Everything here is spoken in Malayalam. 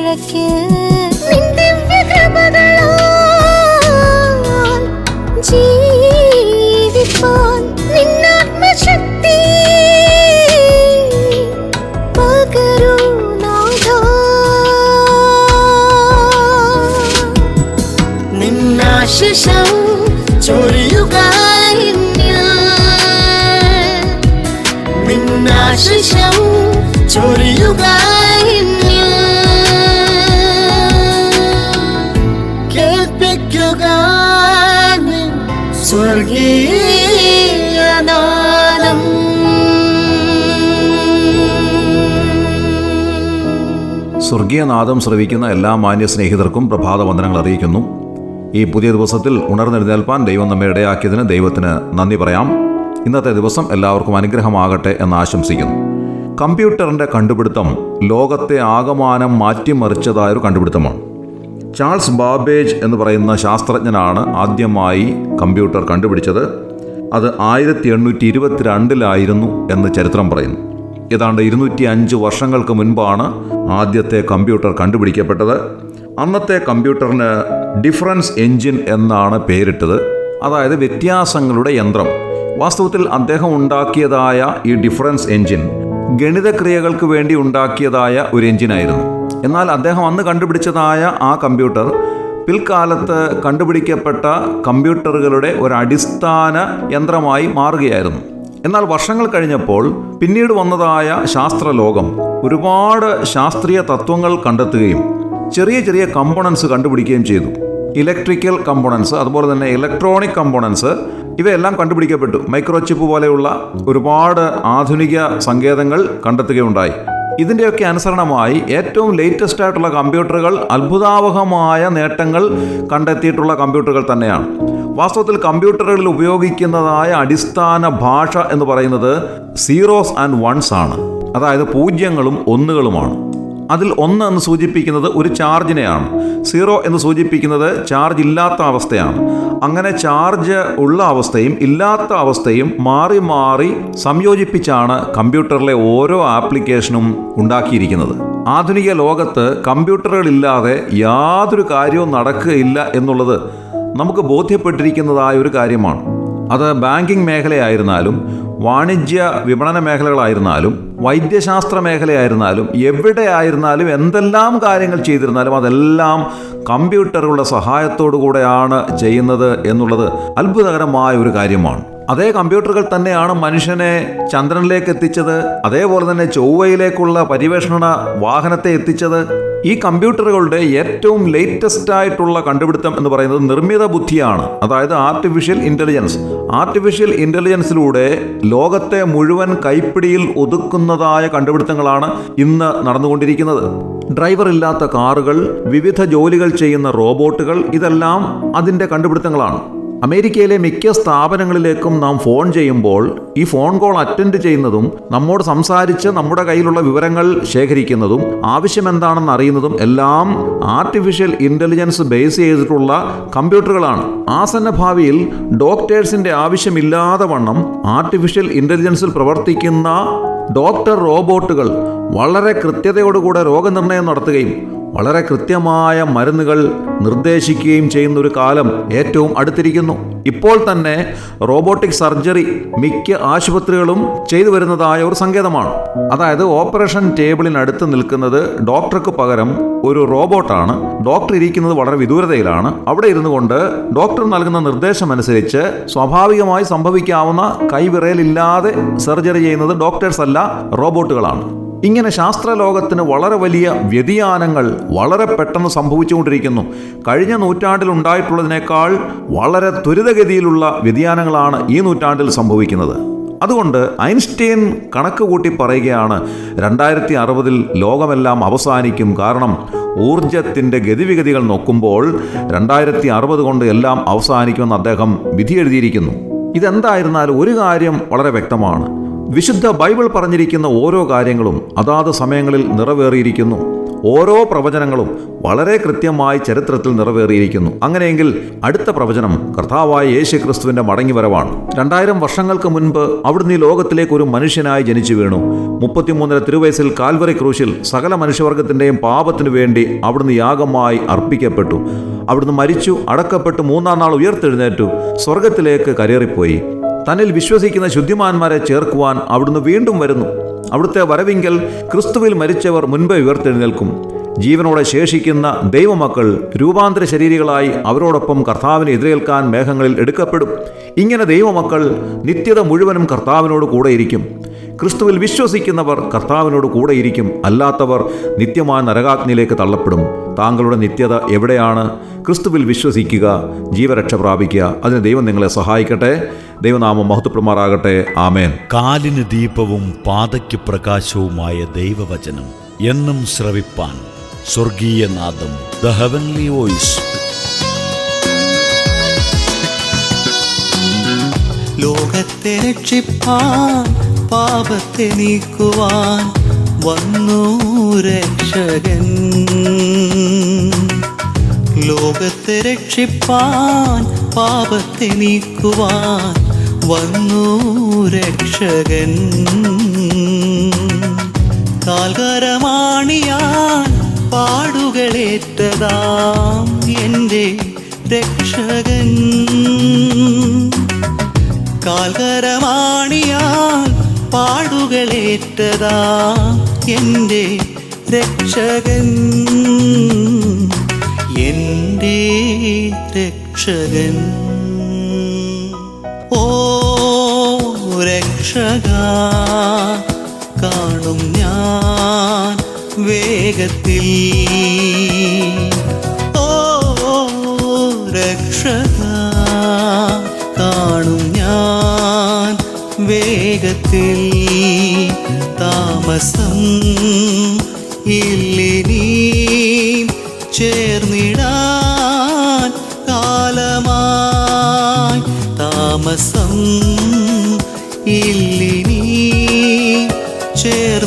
നിറയ്ക്ക് നിൻ ദിവ്യകൃപകളാൽ ജീവിപ്പാൻ നിന്നാത്മശക്തി പകരൂ നാഥാ. നിന്നാശിഷം ചൊരിയുക എന്നിൽ, നിന്നാശിഷം ചൊരിയുക എന്നിൽ, കേൾപ്പിക്കുക നിൻ സ്വർഗീയനാദം. സ്വർഗീയനാദം ശ്രവിക്കുന്ന എല്ലാ മാന്യ സ്നേഹിതർക്കും പ്രഭാത വന്ദനങ്ങൾ അറിയിക്കുന്നു. ഈ പുതിയ ദിവസത്തിൽ ഉണർന്നെഴുന്നേൽപ്പാൻ ദൈവം നമ്മെ ഇടയാക്കിയതിന് ദൈവത്തിന് നന്ദി പറയാം. ഇന്നത്തെ ദിവസം എല്ലാവർക്കും അനുഗ്രഹമാകട്ടെ എന്ന് ആശംസിക്കുന്നു. കമ്പ്യൂട്ടറിൻ്റെ കണ്ടുപിടുത്തം ലോകത്തെ ആകമാനം മാറ്റിമറിച്ചതായൊരു കണ്ടുപിടുത്തമാണ്. ചാൾസ് ബാബേജ് എന്ന് പറയുന്ന ശാസ്ത്രജ്ഞനാണ് ആദ്യമായി കമ്പ്യൂട്ടർ കണ്ടുപിടിച്ചത്. അത് 1822 എന്ന് ചരിത്രം പറയുന്നു. ഏതാണ്ട് 205 വർഷങ്ങൾക്ക് മുൻപാണ് ആദ്യത്തെ കമ്പ്യൂട്ടർ കണ്ടുപിടിക്കപ്പെട്ടത്. അന്നത്തെ കമ്പ്യൂട്ടറിന് ഡിഫറൻസ് എൻജിൻ എന്നാണ് പേരിട്ടത്, അതായത് വ്യത്യാസങ്ങളുടെ യന്ത്രം. വാസ്തവത്തിൽ അദ്ദേഹം ഉണ്ടാക്കിയതായ ഈ ഡിഫറൻസ് എൻജിൻ ഗണിതക്രിയകൾക്ക് വേണ്ടി ഉണ്ടാക്കിയതായ ഒരു എൻജിനായിരുന്നു. എന്നാൽ അദ്ദേഹം അന്ന് കണ്ടുപിടിച്ചതായ ആ കമ്പ്യൂട്ടർ പിൽക്കാലത്ത് കണ്ടുപിടിക്കപ്പെട്ട കമ്പ്യൂട്ടറുകളുടെ ഒരു അടിസ്ഥാന യന്ത്രമായി മാറുകയായിരുന്നു. എന്നാൽ വർഷങ്ങൾ കഴിഞ്ഞപ്പോൾ പിന്നീട് വന്നതായ ശാസ്ത്രലോകം ഒരുപാട് ശാസ്ത്രീയ തത്വങ്ങൾ കണ്ടെത്തുകയും ചെറിയ ചെറിയ കമ്പോണൻസ് കണ്ടുപിടിക്കുകയും ചെയ്തു. ഇലക്ട്രിക്കൽ കമ്പോണൻസ്, അതുപോലെ തന്നെ ഇലക്ട്രോണിക് കമ്പോണൻസ്, ഇവയെല്ലാം കണ്ടുപിടിക്കപ്പെട്ടു. മൈക്രോചിപ്പ് പോലെയുള്ള ഒരുപാട് ആധുനിക സങ്കേതങ്ങൾ കണ്ടെത്തുകയുണ്ടായി. ഇതിൻ്റെയൊക്കെ അനുസരണമായി ഏറ്റവും ലേറ്റസ്റ്റ് ആയിട്ടുള്ള കമ്പ്യൂട്ടറുകൾ അത്ഭുതാവഹമായ നേട്ടങ്ങൾ കണ്ടെത്തിയിട്ടുള്ള കമ്പ്യൂട്ടറുകൾ തന്നെയാണ്. വാസ്തവത്തിൽ കമ്പ്യൂട്ടറുകളിൽ ഉപയോഗിക്കുന്നതായ അടിസ്ഥാന ഭാഷ എന്ന് പറയുന്നത് സീറോസ് ആൻഡ് വൺസ് ആണ്, അതായത് പൂജ്യങ്ങളും ഒന്നുകളുമാണ്. അതിൽ 1 എന്ന് സൂചിപ്പിക്കുന്നത് ഒരു ചാർജിനെയാണ്, 0 എന്ന് സൂചിപ്പിക്കുന്നത് ചാർജ് ഇല്ലാത്ത അവസ്ഥയാണ്. അങ്ങനെ ചാർജ് ഉള്ള അവസ്ഥയും ഇല്ലാത്ത അവസ്ഥയും മാറി മാറി സംയോജിപ്പിച്ചാണ് കമ്പ്യൂട്ടറിലെ ഓരോ ആപ്ലിക്കേഷനും ഉണ്ടാക്കിയിരിക്കുന്നത്. ആധുനിക ലോകത്ത് കമ്പ്യൂട്ടറുകളില്ലാതെ യാതൊരു കാര്യവും നടക്കുകയില്ല എന്നുള്ളത് നമുക്ക് ബോധ്യപ്പെട്ടിരിക്കുന്നതായ ഒരു കാര്യമാണ്. അത് ബാങ്കിങ് മേഖലയായിരുന്നാലും വാണിജ്യ വിപണന മേഖലകളായിരുന്നാലും വൈദ്യശാസ്ത്ര മേഖലയായിരുന്നാലും എവിടെയായിരുന്നാലും എന്തെല്ലാം കാര്യങ്ങൾ ചെയ്തിരുന്നാലും അതെല്ലാം കമ്പ്യൂട്ടറുകളുടെ സഹായത്തോടു കൂടെയാണ് ചെയ്യുന്നത് എന്നുള്ളത് അത്ഭുതകരമായ ഒരു കാര്യമാണ്. അതേ കമ്പ്യൂട്ടറുകൾ തന്നെയാണ് മനുഷ്യനെ ചന്ദ്രനിലേക്ക് എത്തിച്ചത്, അതേപോലെ തന്നെ ചൊവ്വയിലേക്കുള്ള പര്യവേഷണ വാഹനത്തെ എത്തിച്ചത്. ഈ കമ്പ്യൂട്ടറുകളുടെ ഏറ്റവും ലേറ്റസ്റ്റ് ആയിട്ടുള്ള കണ്ടുപിടുത്തം എന്ന് പറയുന്നത് നിർമ്മിത ബുദ്ധിയാണ്, അതായത് ആർട്ടിഫിഷ്യൽ ഇൻ്റലിജൻസ്. ആർട്ടിഫിഷ്യൽ ഇൻ്റലിജൻസിലൂടെ ലോകത്തെ മുഴുവൻ കൈപ്പിടിയിൽ ഒതുക്കുന്നതായ കണ്ടുപിടുത്തങ്ങളാണ് ഇന്ന് നടന്നുകൊണ്ടിരിക്കുന്നത്. ഡ്രൈവർ ഇല്ലാത്ത കാറുകൾ, വിവിധ ജോലികൾ ചെയ്യുന്ന റോബോട്ടുകൾ, ഇതെല്ലാം അതിൻ്റെ കണ്ടുപിടുത്തങ്ങളാണ്. അമേരിക്കയിലെ മിക്ക സ്ഥാപനങ്ങളിലേക്കും നാം ഫോൺ ചെയ്യുമ്പോൾ ഈ ഫോൺ കോൾ അറ്റൻഡ് ചെയ്യുന്നതും നമ്മോട് സംസാരിച്ച് നമ്മുടെ കയ്യിലുള്ള വിവരങ്ങൾ ശേഖരിക്കുന്നതും ആവശ്യം എന്താണെന്ന് അറിയുന്നതും എല്ലാം ആർട്ടിഫിഷ്യൽ ഇൻ്റലിജൻസ് ബേസ് ചെയ്തിട്ടുള്ള കമ്പ്യൂട്ടറുകളാണ്. ആസന്ന ഭാവിയിൽ ഡോക്ടേഴ്സിൻ്റെ ആവശ്യമില്ലാതെ വണ്ണം ആർട്ടിഫിഷ്യൽ ഇൻ്റലിജൻസിൽ പ്രവർത്തിക്കുന്ന ഡോക്ടർ റോബോട്ടുകൾ വളരെ കൃത്യതയോടുകൂടെ രോഗനിർണയം നടത്തുകയും വളരെ കൃത്യമായ മരുന്നുകൾ നിർദ്ദേശിക്കുകയും ചെയ്യുന്നൊരു കാലം ഏറ്റവും അടുത്തിരിക്കുന്നു. ഇപ്പോൾ തന്നെ റോബോട്ടിക് സർജറി മിക്ക ആശുപത്രികളും ചെയ്തു വരുന്നതായ ഒരു സങ്കേതമാണ്. അതായത് ഓപ്പറേഷൻ ടേബിളിനടുത്ത് നിൽക്കുന്നത് ഡോക്ടർക്ക് പകരം ഒരു റോബോട്ടാണ്. ഡോക്ടർ ഇരിക്കുന്നത് വളരെ വിദൂരതയിലാണ്. അവിടെ ഇരുന്നു കൊണ്ട് ഡോക്ടർ നൽകുന്ന നിർദ്ദേശമനുസരിച്ച് സ്വാഭാവികമായി സംഭവിക്കാവുന്ന കൈവിറയലില്ലാതെ സർജറി ചെയ്യുന്നത് ഡോക്ടേഴ്സ് അല്ല, റോബോട്ടുകളാണ്. ഇങ്ങനെ ശാസ്ത്രലോകത്തിന് വളരെ വലിയ വ്യതിയാനങ്ങൾ വളരെ പെട്ടെന്ന് സംഭവിച്ചുകൊണ്ടിരിക്കുന്നു. കഴിഞ്ഞ നൂറ്റാണ്ടിൽ ഉണ്ടായിട്ടുള്ളതിനേക്കാൾ വളരെ ത്വരിതഗതിയിലുള്ള വ്യതിയാനങ്ങളാണ് ഈ നൂറ്റാണ്ടിൽ സംഭവിക്കുന്നത്. അതുകൊണ്ട് ഐൻസ്റ്റീൻ കണക്ക് കൂട്ടി പറയുകയാണ് 2060 ലോകമെല്ലാം അവസാനിക്കും. കാരണം ഊർജത്തിൻ്റെ ഗതിവിഗതികൾ നോക്കുമ്പോൾ 2060 കൊണ്ട് എല്ലാം അവസാനിക്കുമെന്ന് അദ്ദേഹം വിധി എഴുതിയിരിക്കുന്നു. ഇതെന്തായിരുന്നാലും ഒരു കാര്യം വളരെ വ്യക്തമാണ്. വിശുദ്ധ ബൈബിൾ പറഞ്ഞിരിക്കുന്ന ഓരോ കാര്യങ്ങളും അതാത് സമയങ്ങളിൽ നിറവേറിയിരിക്കുന്നു. ഓരോ പ്രവചനങ്ങളും വളരെ കൃത്യമായി ചരിത്രത്തിൽ നിറവേറിയിരിക്കുന്നു. അങ്ങനെയെങ്കിൽ അടുത്ത പ്രവചനം കർത്താവായ യേശുക്രിസ്തുവിന്റെ മടങ്ങിവരവാണ്. 2000 വർഷങ്ങൾക്ക് മുൻപ് അവിടുന്ന് ഈ ലോകത്തിലേക്ക് ഒരു മനുഷ്യനായി ജനിച്ചു വീണു. 33 തിരുവയസ്സിൽ കാൽവറി ക്രൂശിൽ സകല മനുഷ്യവർഗത്തിന്റെയും പാപത്തിനു വേണ്ടി അവിടുന്ന് യാഗമായി അർപ്പിക്കപ്പെട്ടു. അവിടുന്ന് മരിച്ചു, അടക്കപ്പെട്ടു, 3-ാം നാൾ ഉയർത്തെഴുന്നേറ്റു, സ്വർഗത്തിലേക്ക് കരേറിപ്പോയി. തന്നിൽ വിശ്വസിക്കുന്ന ശുദ്ധിമാന്മാരെ ചേർക്കുവാൻ അവിടുന്ന് വീണ്ടും വരുന്നു. അവിടുത്തെ വരവിങ്കൽ ക്രിസ്തുവിൽ മരിച്ചവർ മുൻപേ ഉയർത്തെഴുന്നേൽക്കും. ജീവനോടെ ശേഷിക്കുന്ന ദൈവമക്കൾ രൂപാന്തര ശരീരികളായി അവരോടൊപ്പം കർത്താവിനെ എതിരേൽക്കാൻ മേഘങ്ങളിൽ എടുക്കപ്പെടും. ഇങ്ങനെ ദൈവമക്കൾ നിത്യത മുഴുവനും കർത്താവിനോട് കൂടെയിരിക്കും. ക്രിസ്തുവിൽ വിശ്വസിക്കുന്നവർ കർത്താവിനോട് കൂടെയിരിക്കും, അല്ലാത്തവർ നിത്യമായ നരകാഗ്നിയിലേക്ക് തള്ളപ്പെടും. താങ്കളുടെ നിത്യത എവിടെയാണ്? ക്രിസ്തുവിൽ വിശ്വസിക്കുക, ജീവരക്ഷ പ്രാപിക്കുക. അതിന് ദൈവം നിങ്ങളെ സഹായിക്കട്ടെ. ദൈവനാമം മഹത്വപ്പെടുമാറാകട്ടെ. ആമേൻ. കാലിന് ദീപവും പാതയ്ക്ക് പ്രകാശവുമായ ദൈവവചനം എന്നും ശ്രവിപ്പാൻ സ്വർഗീയനാദം, ദ ഹെവൻലി വോയിസ്. ലോകത്തെ രക്ഷിപ്പാൻ, പാപത്തെ നീക്കുവാൻ വന്നു രക്ഷകൻ. ലോകത്തെ രക്ഷിപ്പാൻ, പാപത്തെ നീക്കുവാൻ വന്നു രക്ഷകൻ. കാൽകരമാണിയാൻ പാടുകളേറ്റതാം എൻ്റെ രക്ഷകൻ. കാൽകരമാണിയാൽ പാടുകളേറ്റതാ എൻ്റെ രക്ഷകൻ. എൻ്റെ രക്ഷകൻ. ഓ രക്ഷകാ, കാണും ഞാൻ വേഗത്തിൽ. ഓ രക്ഷകാ, കാണും ഞാൻ വേഗത്തിൽ. താമസം ഇല്ലിനി ചേർന്നിടാൻ കാലമായി. താമസം ഇല്ലിനി ചേർ